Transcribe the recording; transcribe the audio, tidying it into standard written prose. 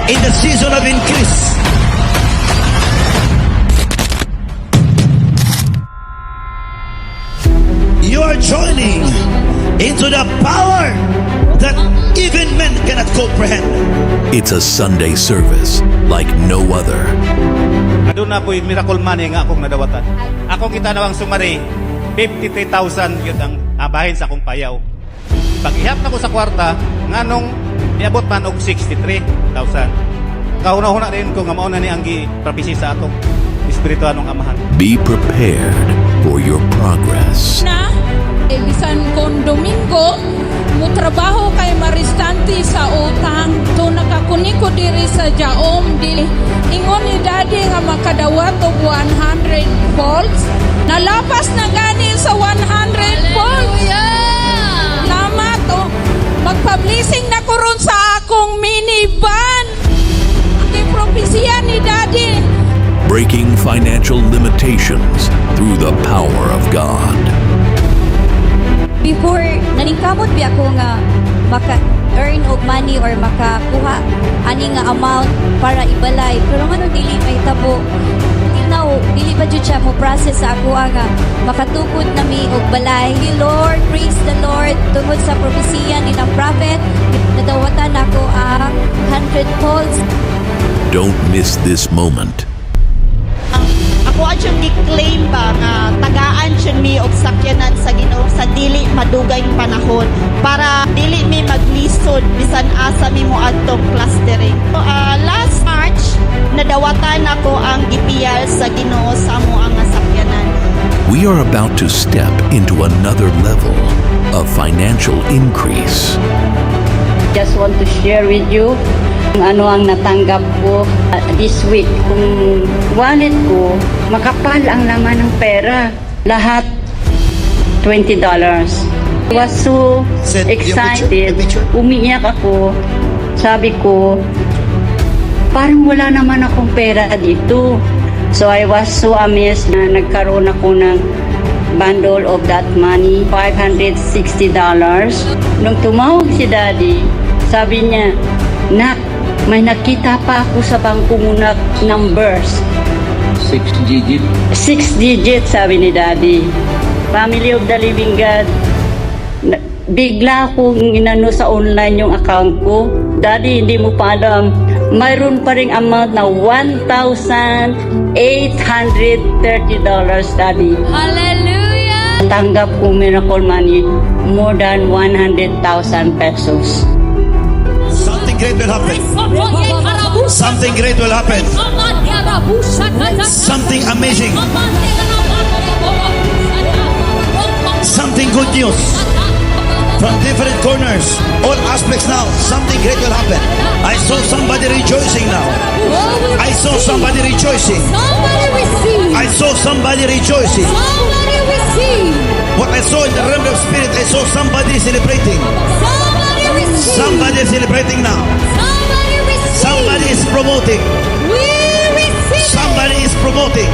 in the season of increase. You are joining into the power that even men cannot comprehend. It's a Sunday service like no other. Aduna po'y miracle money nga akong nadawatan. Akong kita nawang sumari, 53,000 yun ang bahin sa akong payaw. Pag-ihap na ko sa kwarta, nga nung niabot man og 63,000. Kauna-huna din ko nga mauna ni ang gi-prophecy sa atong espirituanong amahan. Be prepared for your progress. Na, bisan kong Domingo, mo trabaho kay Maristante sa utang. To nakakuni ko diri sa Jaom, dili. Ingon ni Daddy nga makadawat og 100 volts. Nalapas na gani sa 100 volts. Salamat o. Magpa-blessing na ko ron sa akong minivan. Ang propesya ni Daddy. Breaking financial limitations through the power of God. Before, naningkamot bi ako nga maka-earn og money or makakuha ani nga amount para ibalay. Pero nga dili may tabo. Till now, dili ba jud siya mo process sa ako nga makatukod na mi og balay. Lord, praise the Lord. Tungod sa propesya ni ng prophet, nadawatan ako ang 100 volts. Don't miss this moment. Ako adyong gi-claim ba nga tagaan siya mi og sakyanan sa Ginoo sa dili madugay panahon para dili mi maglisod bisan asa mi mo adtong clustering. Last March nadawatan ako ang gipiyal sa Ginoo sa amo ang sakyanan. We are about to step into another level of financial increase. Just want to share with you kung ano ang natanggap ko this week. Kung wallet ko, makapal ang laman ng pera. Lahat $20. I was so excited. Umiiyak ako. Sabi ko, parang wala naman akong pera dito. So I was so amazed na nagkaroon ako ng bundle of that money, $560. Nung tumawag si Daddy, sabi niya, "Nak, may nakita pa ako sa bangko mo na numbers." 6 digit. 6 digits, sabi ni Daddy. Family of the Living God. Bigla akong inano sa online yung account ko. Daddy, hindi mo pa alam. Mayroon pa ring amount na $1,830, Daddy. Hallelujah! Tanggap ko miracle money, more than 100,000 pesos. Something great will happen. Something great will happen. Something amazing. Something good news. From different corners, all aspects now, something great will happen. I saw somebody rejoicing now. I saw somebody rejoicing. I saw somebody rejoicing. What I saw in the realm of spirit, I saw somebody celebrating. Somebody is celebrating now. Somebody is promoting. Somebody is promoting.